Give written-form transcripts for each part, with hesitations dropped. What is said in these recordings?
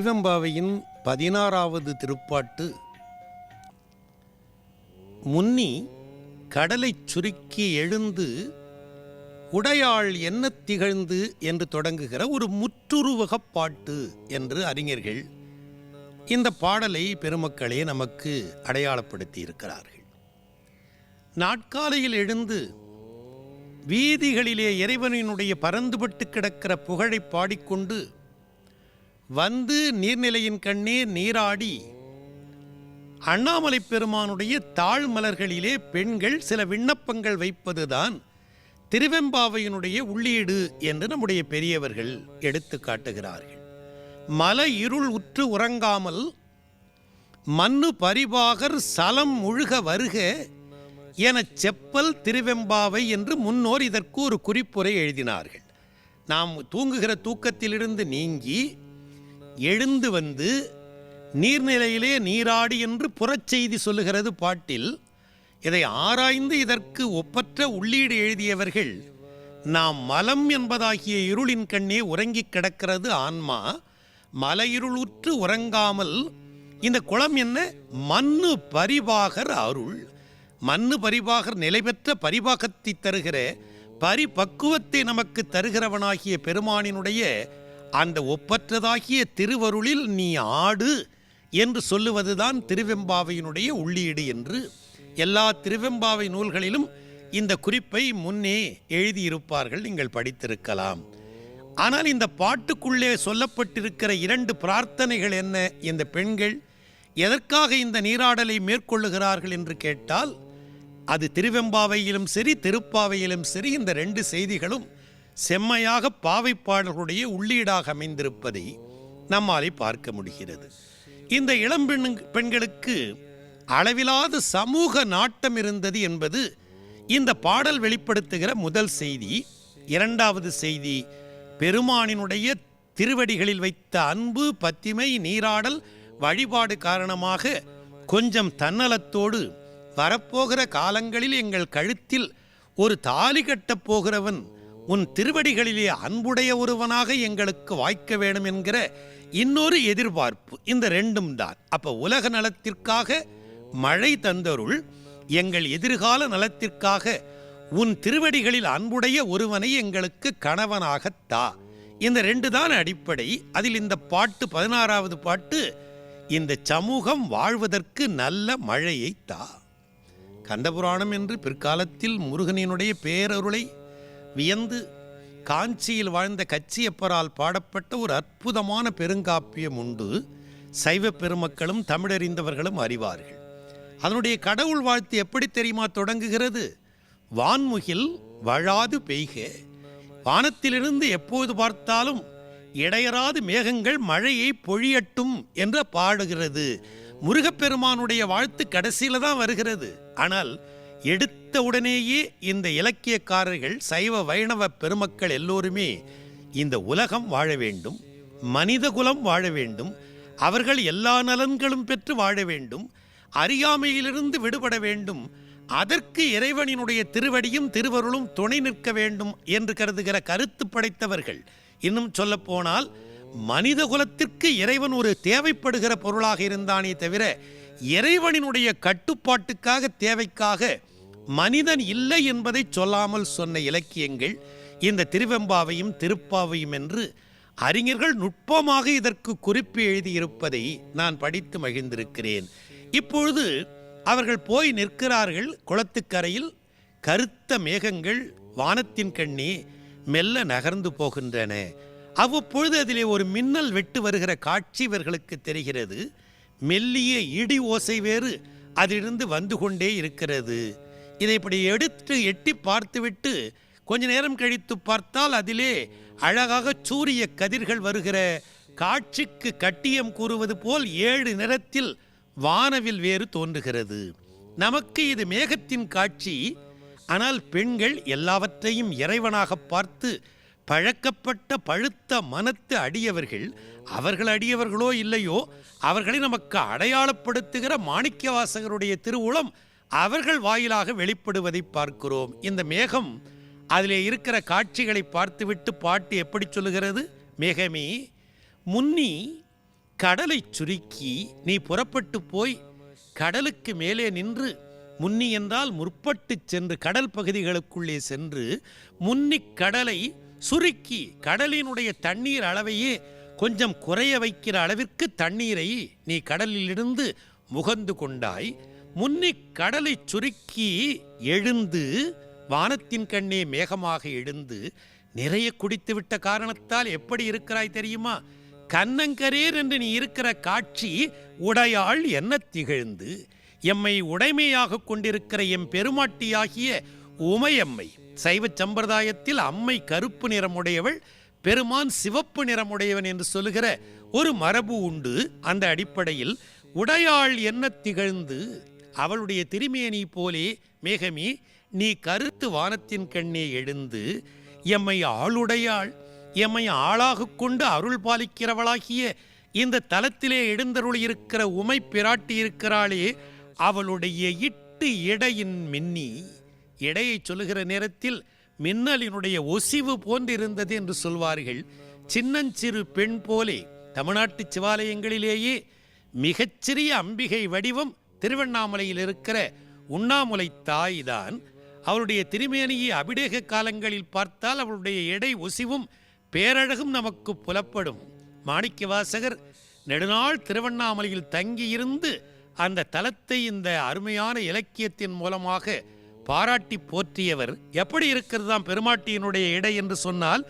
திருவெம்பாவையின் 16வது திருப்பாட்டு. முன்னி கடலைச் சுருக்கி எழுந்து உடையாள் என்ன திகழ்ந்து என்று தொடங்குகிற ஒரு முற்றுருவகப் பாட்டு என்று அறிஞர்கள் இந்த பாடலை பெருமக்களே நமக்கு அடையாளப்படுத்தி இருக்கிறார்கள். நாட்காலையில் எழுந்து வீதிகளிலே இறைவனினுடைய பரந்துபட்டு கிடக்கிற புகழை பாடிக்கொண்டு வந்து நீர்நிலையின் கண்ணே நீராடி அண்ணாமலை பெருமானுடைய தாழ்மலர்களிலே பெண்கள் சில விண்ணப்பங்கள் வைப்பதுதான் திருவெம்பாவையினுடைய உள்ளீடு என்று நம்முடைய பெரியவர்கள் எடுத்து காட்டுகிறார்கள். மலை இருள் உற்று உறங்காமல் மண்ணு பரிபாகர் சலம் முழுக வருக எனச் செப்பல் திருவெம்பாவை என்று முன்னோர் இதற்கு ஒரு குறிப்புரை எழுதினார்கள். நாம் தூங்குகிற தூக்கத்திலிருந்து நீங்கி எழுந்து வந்து நீர்நிலையிலே நீராடி என்று புறச்செய்தி சொல்லுகிறது பாட்டில். இதை ஆராய்ந்து இதற்கு ஒப்பற்ற உள்ளீடு எழுதியவர்கள், நாம் மலம் என்பதாகிய இருளின் கண்ணே உறங்கிக் கிடக்கிறது ஆன்மா, மலையிருளுற்று உறங்காமல் இந்த குளம் என்ன மண்ணு பரிபாகர் அருள், மண்ணு பரிபாகர் நிலை பெற்ற பரிபாகத்தை தருகிற பரிபக்குவத்தை நமக்கு தருகிறவனாகிய பெருமானினுடைய அந்த ஒப்பற்றதாகிய திருவருளில் நீ ஆடு என்று சொல்லுவதுதான் திருவெம்பாவையினுடைய உள்ளீடு என்று எல்லா திருவெம்பாவை நூல்களிலும் இந்த குறிப்பை முன்னே எழுதியிருப்பார்கள், நீங்கள் படித்திருக்கலாம். ஆனால் இந்த பாட்டுக்குள்ளே சொல்லப்பட்டிருக்கிற 2 பிரார்த்தனைகள் என்ன? இந்த பெண்கள் எதற்காக இந்த நீராடலை மேற்கொள்ளுகிறார்கள் என்று கேட்டால், அது திருவெம்பாவையிலும் சரி திருப்பாவையிலும் சரி இந்த 2 செய்திகளும் செம்மையாக பாவைப்பாடல்களுடைய உள்ளீடாக அமைந்திருப்பதை நம்மாலே பார்க்க முடிகிறது. இந்த இளம் பெண்களுக்கு அளவிலாத சமூக நாட்டம் இருந்தது என்பது இந்த பாடல் வெளிப்படுத்துகிற முதல் செய்தி. 2வது செய்தி, பெருமானினுடைய திருவடிகளில் வைத்த அன்பு, பத்திமை, நீராடல், வழிபாடு காரணமாக கொஞ்சம் தன்னலத்தோடு வரப்போகிற காலங்களில் எங்கள் கழுத்தில் ஒரு தாலி கட்டப் போகிறவன் உன் திருவடிகளிலே அன்புடைய ஒருவனாக எங்களுக்கு வாய்க்க வேண்டும் என்கிற இன்னொரு எதிர்பார்ப்பு. இந்த 2ம் தான். அப்ப உலக நலத்திற்காக மழை தந்தருள், எங்கள் எதிர்கால நலத்திற்காக உன் திருவடிகளில் அன்புடைய ஒருவனை எங்களுக்கு கணவனாகத்தா. இந்த 2 தான் அடிப்படை. அதில் இந்த பாட்டு 16வது பாட்டு, இந்த சமூகம் வாழ்வதற்கு நல்ல மழையை தா. கந்தபுராணம் என்று பிற்காலத்தில் முருகனினுடைய பேரருளை வியந்து காஞ்சியில் வாழ்ந்த கச்சியப்பரால் பாடப்பட்ட ஒரு அற்புதமான பெருங்காப்பியம் உண்டு. சைவ பெருமக்களும் தமிழறிந்தவர்களும் அறிவார்கள். அதனுடைய கடவுள் வாழ்த்து எப்படி தெரியுமா தொடங்குகிறது? வான்முகில் வழாது பெய்க, வானத்திலிருந்து எப்போது பார்த்தாலும் இடையராது மேகங்கள் மழையை பொழியட்டும் என்று பாடுகிறது. முருகப்பெருமானுடைய வாழ்த்து கடைசியில தான் வருகிறது. ஆனால் எடுத்த உடனேயே இந்த இலக்கியக்காரர்கள், சைவ வைணவ பெருமக்கள் எல்லோருமே இந்த உலகம் வாழ வேண்டும், மனிதகுலம் வாழ வேண்டும், அவர்கள் எல்லா நலன்களும் பெற்று வாழ வேண்டும், அறியாமையிலிருந்து விடுபட வேண்டும், அதற்கு இறைவனினுடைய திருவடியும் திருவருளும் துணை நிற்க வேண்டும் என்று கருதுகிற கருத்து படைத்தவர்கள். இன்னும் சொல்ல போனால் மனித குலத்திற்கு இறைவன் ஒரு தேவைப்படுகிற பொருளாக இருந்தானே தவிர இறைவனினுடைய கட்டுப்பாட்டுக்காக தேவைக்காக மனிதன் இல்லை என்பதை சொல்லாமல் சொன்ன இலக்கியங்கள் இந்த திருவெம்பாவையும் திருப்பாவையும் என்று அறிஞர்கள் நுட்பமாக இதற்கு குறிப்பு எழுதியிருப்பதை நான் படித்து மகிழ்ந்திருக்கிறேன். இப்பொழுது அவர்கள் போய் நிற்கிறார்கள் குளத்துக்கரையில். கருத்த மேகங்கள் வானத்தின் கண்ணே மெல்ல நகர்ந்து போகின்றன. அவ்வப்பொழுது அதிலே ஒரு மின்னல் வெட்டு வருகிற காட்சி இவர்களுக்கு தெரிகிறது. மெல்லிய இடி ஓசை வேறு அதிலிருந்து வந்து கொண்டே இருக்கிறது. இதை இப்படி எடுத்து எட்டி பார்த்துவிட்டு கொஞ்ச நேரம் கழித்து பார்த்தால் அதிலே அழகாக சூரிய கதிர்கள் வருகிற காட்சிக்கு கட்டியம் கூறுவது போல் 7 நிறத்தில் வானவில் வேறு தோன்றுகிறது. நமக்கு இது மேகத்தின் காட்சி. ஆனால் பெண்கள் எல்லாவற்றையும் இறைவனாக பார்த்து பழக்கப்பட்ட பழுத்த மனத்து அடியவர்கள். அவர்கள் அடியவர்களோ இல்லையோ, அவர்களை நமக்கு அடையாளப்படுத்துகிற மாணிக்கவாசகருடைய திருவுளம் அவர்கள் வாயிலாக வெளிப்படுவதை பார்க்கிறோம். இந்த மேகம் அதிலே இருக்கிற காட்சிகளை பார்த்துவிட்டு பாட்டு எப்படி சொல்லுகிறது? மேகமே முன்னி கடலை சுருக்கி நீ புறப்பட்டு போய் கடலுக்கு மேலே நின்று, முன்னி என்றால் முற்பட்டு சென்று கடல் பகுதிகளுக்குள்ளே சென்று முன்னி கடலை சுருக்கி கடலினுடைய தண்ணீர் அளவையே கொஞ்சம் குறைய வைக்கிற அளவிற்கு தண்ணீரை நீ கடலிலிருந்து முகந்து கொண்டாய். முன்னி கடலை சுருக்கி எழுந்து வானத்தின் கண்ணே மேகமாக எழுந்து நிறைய குடித்துவிட்ட காரணத்தால் எப்படி இருக்கிறாய் தெரியுமா? கண்ணங்கரேர் என்று நீ இருக்கிற காட்சி உடையாள் என்ன திகழ்ந்து, எம்மை உடைமையாக கொண்டிருக்கிற எம் பெருமாட்டியாகிய உமையம்மை. சைவ சம்பிரதாயத்தில் அம்மை கருப்பு நிறமுடையவள், பெருமான் சிவப்பு நிறமுடையவன் என்று சொல்லுகிற ஒரு மரபு உண்டு. அந்த அடிப்படையில் உடையாள் என்ன திகழ்ந்து, அவளுடைய திருமேனி போலே மேகமே நீ கருத்து வானத்தின் கண்ணே எழுந்து, எம்மை ஆளுடையாள், எம்மை ஆளாக கொண்டு அருள் பாலிக்கிறவளாகிய இந்த தலத்திலே எழுந்தருள் இருக்கிற உமை பிராட்டி இருக்கிறாளே, அவளுடைய இட்டு இடையின் மின்னி, இடையை சொல்லுகிற நேரத்தில் மின்னலினுடைய ஒசிவு போன்றிருந்தது என்று சொல்வார்கள். சின்னஞ்சிறு பெண் போலே தமிழ்நாட்டு சிவாலயங்களிலேயே மிகச்சிறிய அம்பிகை வடிவம் திருவண்ணாமலையில் இருக்கிற உண்ணாமுலை தாய்தான். அவருடைய திருமேனியை அபிடேக காலங்களில் பார்த்தால் அவளுடைய எடை ஒசிவும் பேரழகும் நமக்கு புலப்படும். மாணிக்கவாசகர் நெடுநாள் திருவண்ணாமலையில் தங்கியிருந்து அந்த தலத்தை இந்த அருமையான இலக்கியத்தின் மூலமாக பாராட்டி போற்றியவர். எப்படி இருக்கிறதாம் பெருமாட்டியினுடைய இடை என்று சொன்னால்,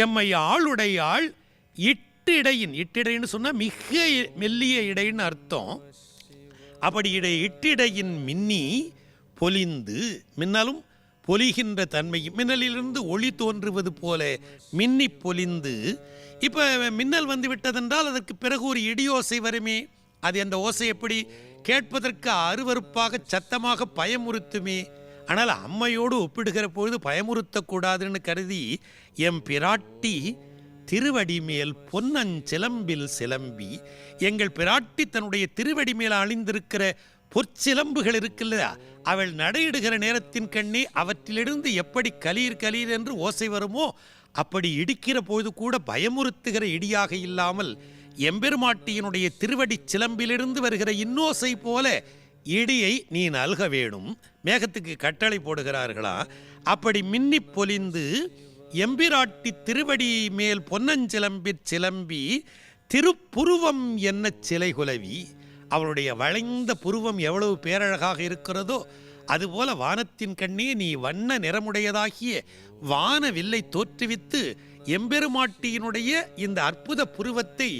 எம்மை ஆளுடையாள் இட்டிடையின், இட்டிடைன்னு சொன்னால் மிக மெல்லிய இடைன்னு அர்த்தம். அப்படி இட்டிடையின் மின்னி பொலிந்து, மின்னலும் பொலிகின்ற தன்மையும், மின்னலிலிருந்து ஒளி தோன்றுவது போல மின்னி பொலிந்து. இப்போ மின்னல் வந்து விட்டதென்றால் அதற்கு பிறகு ஒரு இடியோசை வருமே, அது அந்த ஓசை எப்படி கேட்பதற்கு அருவருப்பாக சத்தமாக பயமுறுத்துமே. ஆனால் அம்மையோடு ஒப்பிடுகிற பொழுது பயமுறுத்தக்கூடாதுன்னு கருதி எம் பிராட்டி திருவடி மேல் பொன்னஞ்சிலம்பில் சிலம்பி, எங்கள் பிராட்டி தன்னுடைய திருவடி மேல் அணிந்திருக்கிற பொற்சிலம்புகள் இருக்குல்ல, அவள் நடையிடுகிற நேரத்தின் கண்ணே அவற்றிலிருந்து எப்படி கலீர் கலீர் என்று ஓசை வருமோ, அப்படி இடிக்கிற பொழுது கூட பயமுறுத்துகிற இடியாக இல்லாமல் எம்பெருமாட்டியினுடைய திருவடி சிலம்பிலிருந்து வருகிற இன்னோசை போல இடியை நீ நல்க வேணும். மேகத்துக்கு கட்டளை போடுகிறார்களா? அப்படி மின்னி பொலிந்து எம்பிராட்டி திருவடி மேல் பொன்னஞ்சிலம்பிற் சிலம்பி திருப்புருவம் என்ன சிலை குலவி. அவளுடைய வளைந்த புருவம் எவ்வளவு பேரழகாக இருக்கிறதோ அதுபோல வானத்தின் கண்ணே நீ வண்ண நிறமுடையதாகிய வானவில்லை தோற்றுவித்து எம்பெருமாட்டியினுடைய இந்த அற்புத புருவத்தை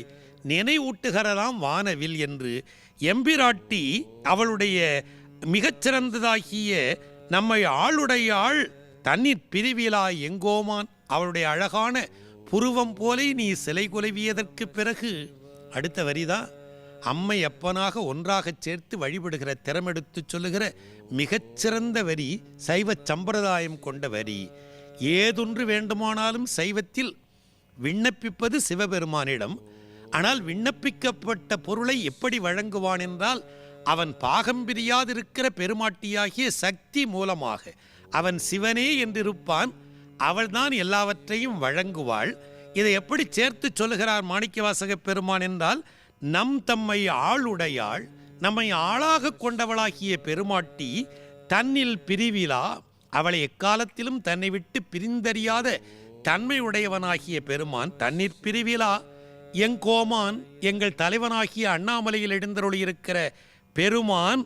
நினைவூட்டுகிறதாம் வானவில் என்று எம்பிராட்டி அவளுடைய மிகச்சிறந்ததாகிய நம்மை ஆளுடையாள் தண்ணீர் பிரிவிலா எங்கோமான், அவளுடைய அழகான புருவம் போலே நீ சிலை குலைவியதற்கு பிறகு அடுத்த வரிதான் அம்மை அப்பனாக ஒன்றாகச் சேர்த்து வழிபடுகிற திறமெடுத்து சொல்லுகிற மிகச்சிறந்த வரி, சைவ சம்பிரதாயம் கொண்ட வரி. ஏதொன்று வேண்டுமானாலும் சைவத்தில் விண்ணப்பிப்பது சிவபெருமானிடம். ஆனால் விண்ணப்பிக்கப்பட்ட பொருளை எப்படி வழங்குவான் என்றால், அவன் பாகம் பிரியாதிருக்கிற பெருமாட்டியாகிய சக்தி மூலமாக. அவன் சிவனே என்றிருப்பான், அவள்தான் எல்லாவற்றையும் வழங்குவாள். இதை எப்படி சேர்த்து சொல்லுகிறார் மாணிக்கவாசக பெருமான் என்றால், நம் தம்மை ஆளுடையாள், நம்மை ஆளாக கொண்டவளாகிய பெருமாட்டி தன்னில் பிரிவிலா, அவளை எக்காலத்திலும் தன்னை விட்டு பிரிந்தறியாத தன்மையுடையவனாகிய பெருமான் தன்னிற் பிரிவிலா எங்கோமான், எங்கள் தலைவனாகிய அண்ணாமலையில் எழுந்தருளியிருக்கிற பெருமான்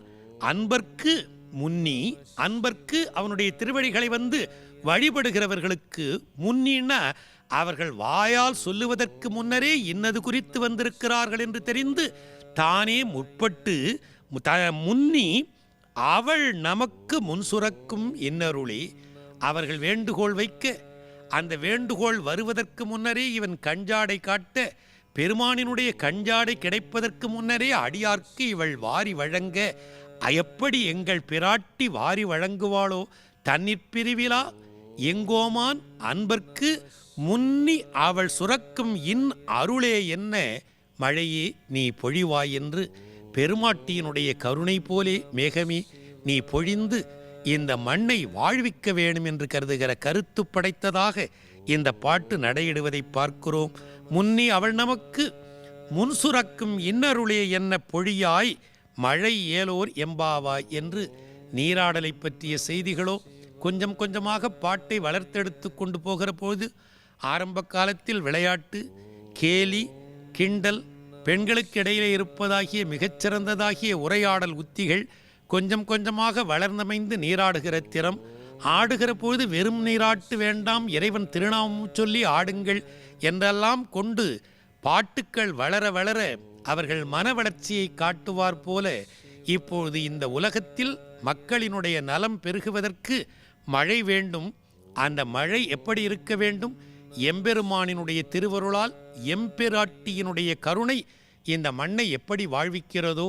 அன்பர்க்கு முன்னி, அன்பர்க்கு அவனுடைய திருவடிகளை வந்து வழிபடுகிறவர்களுக்கு முன்னின்னா அவர்கள் வாயால் சொல்லுவதற்கு முன்னரே இன்னது குறித்து வந்திருக்கிறார்கள் என்று தெரிந்து தானே முற்பட்டு முன்னி அவள் நமக்கு முன்சுரக்கும் இன்னருளே. அவர்கள் வேண்டுகோள் வைக்க, அந்த வேண்டுகோள் வருவதற்கு முன்னரே இவன் கஞ்சாடை காட்ட, பெருமானினுடைய கஞ்சாடை கிடைப்பதற்கு முன்னரே அடியார்க்கு இவள் வாரி வழங்க, எப்படி எங்கள் பிராட்டி வாரி வழங்குவாளோ தன்னிற் பிரிவிலா எங்கோமான் அன்பர்க்கு முன்னி அவள் சுரக்கும் இன் அருளே என்ன மழையே நீ பொழிவாய் என்று பெருமாட்டியினுடைய கருணை போலே மேகமே நீ பொழிந்து இந்த மண்ணை வாழ்விக்க வேணும் என்று கருதுகிற கருத்து படைத்ததாக இந்த பாட்டு நடையிடுவதை பார்க்கிறோம். முன்னி அவள் நமக்கு முன்சுரக்கும் இன்னருளே என்ன பொழியாய் மழை ஏலோர் எம்பாவாய் என்று நீராடலை பற்றிய செய்திகளோ கொஞ்சம் கொஞ்சமாக பாட்டை வளர்த்தெடுத்து கொண்டு போகிற போது ஆரம்ப காலத்தில் விளையாட்டு, கேலி, கிண்டல், பெண்களுக்கு இடையிலே இருப்பதாகிய மிகச்சிறந்ததாகிய உரையாடல் உத்திகள் கொஞ்சம் கொஞ்சமாக வளர்ந்தமைந்து நீராடுகிற திறம், ஆடுகிற போது வெறும் நீராட்டு வேண்டாம், இறைவன் திருநாமம் சொல்லி ஆடுங்கள் என்றெல்லாம் கொண்டு பாட்டுக்கள் வளர வளர அவர்கள் மன வளர்ச்சியை காட்டுவார் போல இப்பொழுது இந்த உலகத்தில் மக்களினுடைய நலம் பெருகுவதற்கு மழை வேண்டும். அந்த மழை எப்படி இருக்க வேண்டும்? எம்பெருமானினுடைய திருவருளால் எம்பெராட்டியினுடைய கருணை இந்த மண்ணை எப்படி வாழ்விக்கிறதோ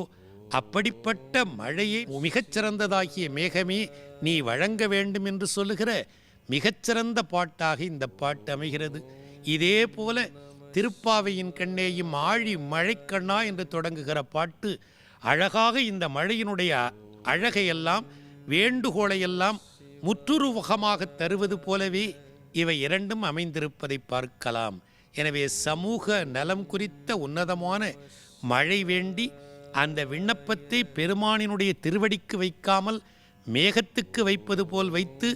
அப்படிப்பட்ட மழையை மிகச்சிறந்ததாகிய மேகமே நீ வழங்க வேண்டும் என்று சொல்லுகிற மிகச்சிறந்த பாட்டாக இந்த பாட்டு அமைகிறது. இதே போல திருப்பாவையின் கண்ணேயும் ஆழி மழைக்கண்ணா என்று தொடங்குகிற பாட்டு அழகாக இந்த மழையினுடைய அழகையெல்லாம் வேண்டுகோளையெல்லாம் முற்றுருவகமாக தருவது போலவே இவை இரண்டும் அமைந்திருப்பதை பார்க்கலாம். எனவே சமூக நலம் குறித்த உன்னதமான மழை வேண்டி அந்த விண்ணப்பத்தை பெருமானினுடைய திருவடிக்கு வைக்காமல் மேகத்துக்கு வைப்பது போல் வைத்து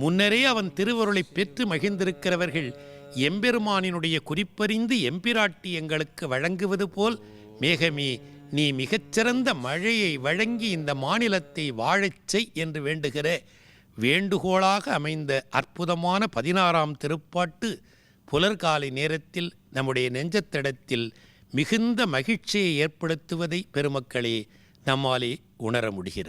முன்னரே அவன் திருவருளை பெற்று மகிழ்ந்திருக்கிறவர்கள் எம்பெருமானினுடைய குறிப்பறிந்து எம்பிராட்டி எங்களுக்கு வழங்குவது போல் மேகமே நீ மிகச்சிறந்த மழையை வழங்கி இந்த மாநிலத்தை வாழச் செய் என்று வேண்டுகிற வேண்டுகோளாக அமைந்த அற்புதமான 16ஆம் திருப்பாட்டு புலர்காலை நேரத்தில் நம்முடைய நெஞ்சத்தடத்தில் மிகுந்த மகிழ்ச்சியை ஏற்படுத்துவதை பெருமக்களே நம்மாலே உணர முடிகிறது.